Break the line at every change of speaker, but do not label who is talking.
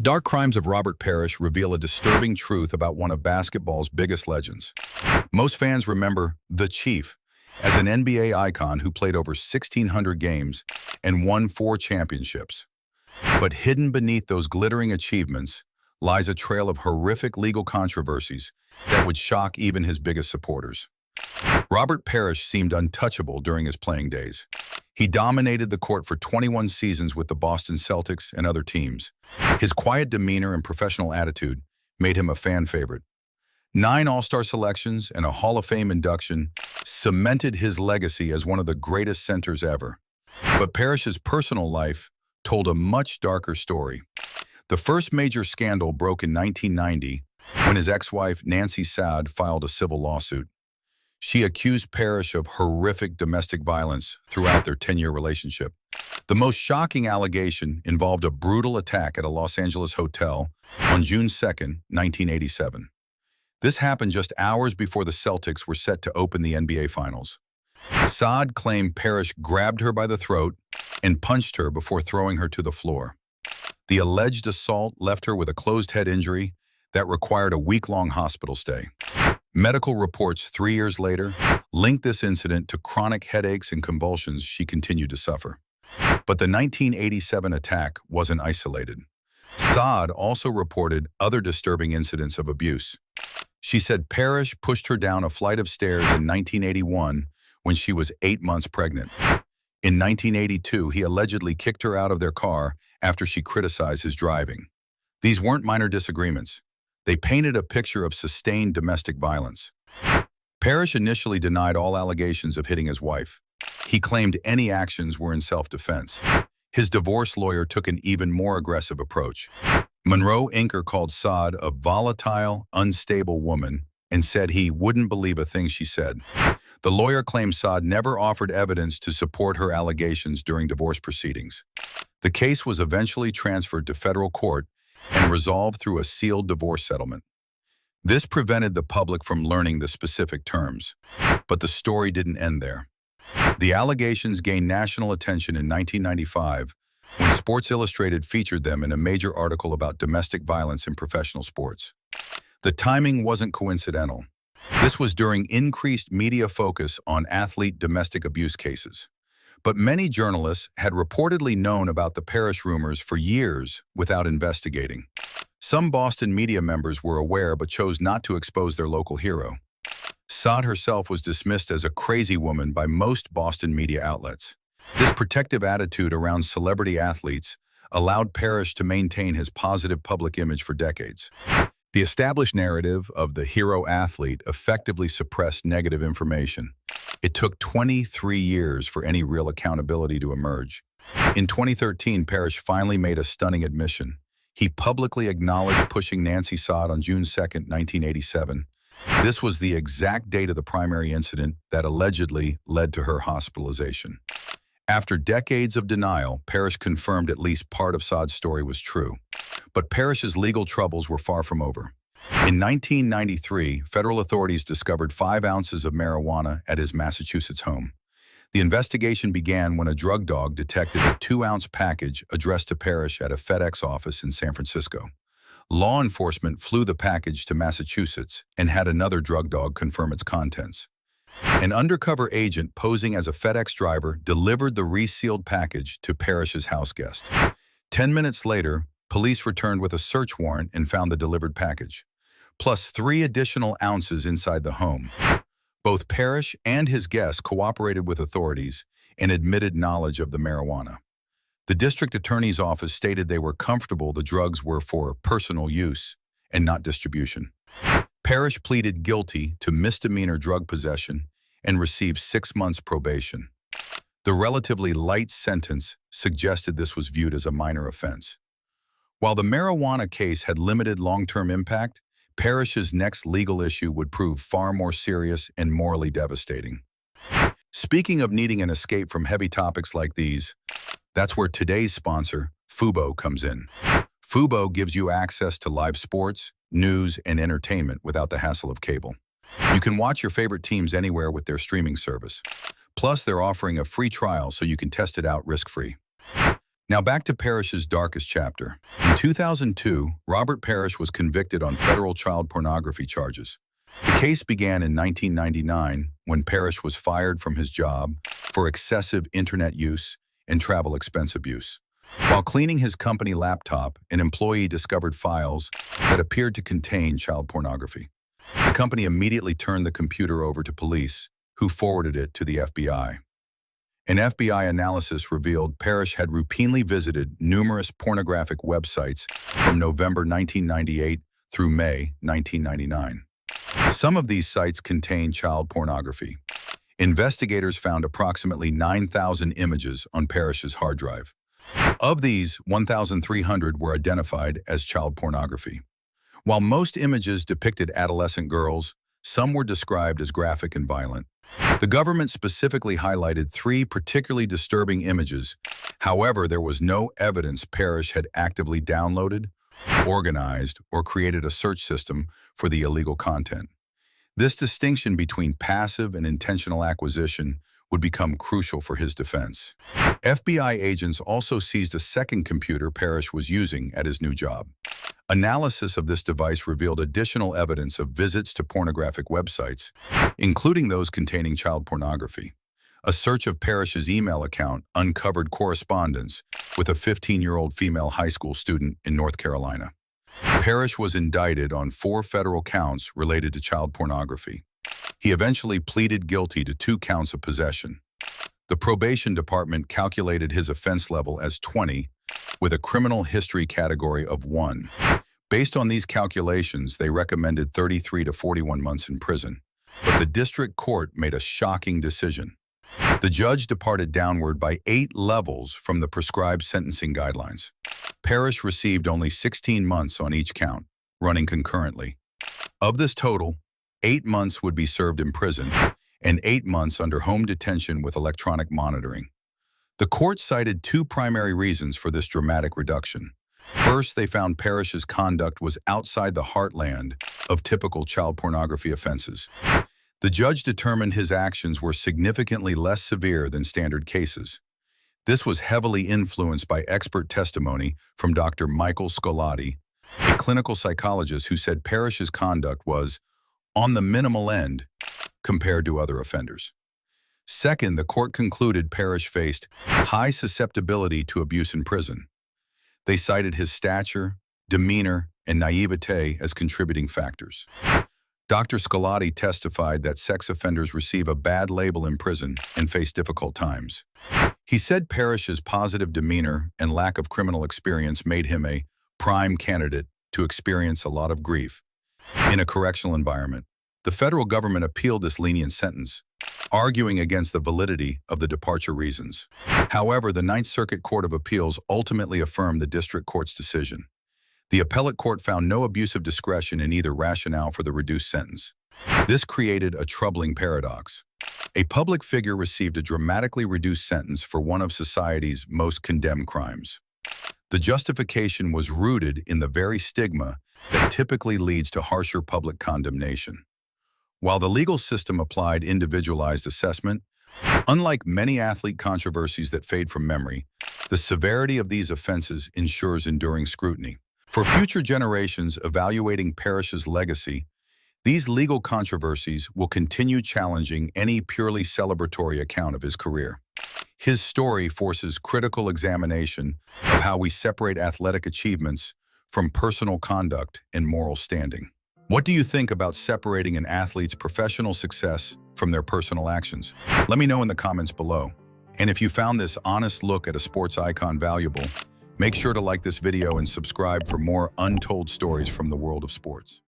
Dark Crimes of Robert Parish reveal a disturbing truth about one of basketball's biggest legends. Most fans remember The Chief as an NBA icon who played over 1,600 games and won 4 championships. But hidden beneath those glittering achievements lies a trail of horrific legal controversies that would shock even his biggest supporters. Robert Parish seemed untouchable during his playing days. He dominated the court for 21 seasons with the Boston Celtics and other teams. His quiet demeanor and professional attitude made him a fan favorite. 9 All-Star selections and a Hall of Fame induction cemented his legacy as one of the greatest centers ever. But Parish's personal life told a much darker story. The first major scandal broke in 1990 when his ex-wife Nancy Saad filed a civil lawsuit. She accused Parish of horrific domestic violence throughout their 10-year relationship. The most shocking allegation involved a brutal attack at a Los Angeles hotel on June 2, 1987. This happened just hours before the Celtics were set to open the NBA Finals. Saad claimed Parish grabbed her by the throat and punched her before throwing her to the floor. The alleged assault left her with a closed head injury that required a week-long hospital stay. Medical reports 3 years later linked this incident to chronic headaches and convulsions she continued to suffer. But the 1987 attack wasn't isolated. Saad also reported other disturbing incidents of abuse. She said Parish pushed her down a flight of stairs in 1981 when she was 8 months pregnant. In 1982, he allegedly kicked her out of their car after she criticized his driving. These weren't minor disagreements. They painted a picture of sustained domestic violence. Parish initially denied all allegations of hitting his wife. He claimed any actions were in self-defense. His divorce lawyer took an even more aggressive approach. Monroe Inker called Saad a volatile, unstable woman and said he wouldn't believe a thing she said. The lawyer claimed Saad never offered evidence to support her allegations during divorce proceedings. The case was eventually transferred to federal court and resolved through a sealed divorce settlement. This prevented the public from learning the specific terms, but the story didn't end there. The allegations gained national attention in 1995 when Sports Illustrated featured them in a major article about domestic violence in professional sports. The timing wasn't coincidental. This was during increased media focus on athlete domestic abuse cases. But many journalists had reportedly known about the Parish rumors for years without investigating. Some Boston media members were aware but chose not to expose their local hero. Saad herself was dismissed as a crazy woman by most Boston media outlets. This protective attitude around celebrity athletes allowed Parish to maintain his positive public image for decades. The established narrative of the hero athlete effectively suppressed negative information. It took 23 years for any real accountability to emerge. In 2013, Parish finally made a stunning admission. He publicly acknowledged pushing Nancy Saad on June 2, 1987. This was the exact date of the primary incident that allegedly led to her hospitalization. After decades of denial, Parish confirmed at least part of Saad's story was true. But Parish's legal troubles were far from over. In 1993, federal authorities discovered 5 ounces of marijuana at his Massachusetts home. The investigation began when a drug dog detected a 2-ounce package addressed to Parish at a FedEx office in San Francisco. Law enforcement flew the package to Massachusetts and had another drug dog confirm its contents. An undercover agent posing as a FedEx driver delivered the resealed package to Parish's house guest. 10 minutes later, police returned with a search warrant and found the delivered package, plus 3 additional ounces inside the home. Both Parish and his guest cooperated with authorities and admitted knowledge of the marijuana. The district attorney's office stated they were comfortable the drugs were for personal use and not distribution. Parish pleaded guilty to misdemeanor drug possession and received 6 months probation. The relatively light sentence suggested this was viewed as a minor offense. While the marijuana case had limited long-term impact, Parish's next legal issue would prove far more serious and morally devastating. Speaking of needing an escape from heavy topics like these, that's where today's sponsor, Fubo, comes in. Fubo gives you access to live sports, news, and entertainment without the hassle of cable. You can watch your favorite teams anywhere with their streaming service. Plus, they're offering a free trial so you can test it out risk-free. Now back to Parish's darkest chapter. In 2002, Robert Parish was convicted on federal child pornography charges. The case began in 1999 when Parish was fired from his job for excessive internet use and travel expense abuse. While cleaning his company laptop, an employee discovered files that appeared to contain child pornography. The company immediately turned the computer over to police, who forwarded it to the FBI. An FBI analysis revealed Parish had routinely visited numerous pornographic websites from November 1998 through May 1999. Some of these sites contained child pornography. Investigators found approximately 9,000 images on Parish's hard drive. Of these, 1,300 were identified as child pornography. While most images depicted adolescent girls, some were described as graphic and violent. The government specifically highlighted 3 particularly disturbing images. However, there was no evidence Parish had actively downloaded, organized, or created a search system for the illegal content. This distinction between passive and intentional acquisition would become crucial for his defense. FBI agents also seized a second computer Parish was using at his new job. Analysis of this device revealed additional evidence of visits to pornographic websites, including those containing child pornography. A search of Parish's email account uncovered correspondence with a 15-year-old female high school student in North Carolina. Parish was indicted on 4 federal counts related to child pornography. He eventually pleaded guilty to 2 counts of possession. The probation department calculated his offense level as 20, with a criminal history category of 1. Based on these calculations, they recommended 33 to 41 months in prison. But the district court made a shocking decision. The judge departed downward by 8 levels from the prescribed sentencing guidelines. Parish received only 16 months on each count, running concurrently. Of this total, 8 months would be served in prison and 8 months under home detention with electronic monitoring. The court cited 2 primary reasons for this dramatic reduction. First, they found Parish's conduct was outside the heartland of typical child pornography offenses. The judge determined his actions were significantly less severe than standard cases. This was heavily influenced by expert testimony from Dr. Michael Scolati, a clinical psychologist who said Parish's conduct was on the minimal end compared to other offenders. Second, the court concluded Parish faced high susceptibility to abuse in prison. They cited his stature, demeanor, and naivete as contributing factors. Dr. Scolati testified that sex offenders receive a bad label in prison and face difficult times. He said Parish's positive demeanor and lack of criminal experience made him a prime candidate to experience a lot of grief in a correctional environment. The federal government appealed this lenient sentence, arguing against the validity of the departure reasons. However, the Ninth Circuit Court of Appeals ultimately affirmed the district court's decision. The appellate court found no abuse of discretion in either rationale for the reduced sentence. This created a troubling paradox. A public figure received a dramatically reduced sentence for one of society's most condemned crimes. The justification was rooted in the very stigma that typically leads to harsher public condemnation. While the legal system applied individualized assessment, unlike many athlete controversies that fade from memory, the severity of these offenses ensures enduring scrutiny. For future generations evaluating Parish's legacy, these legal controversies will continue challenging any purely celebratory account of his career. His story forces critical examination of how we separate athletic achievements from personal conduct and moral standing. What do you think about separating an athlete's professional success from their personal actions? Let me know in the comments below. And if you found this honest look at a sports icon valuable, make sure to like this video and subscribe for more untold stories from the world of sports.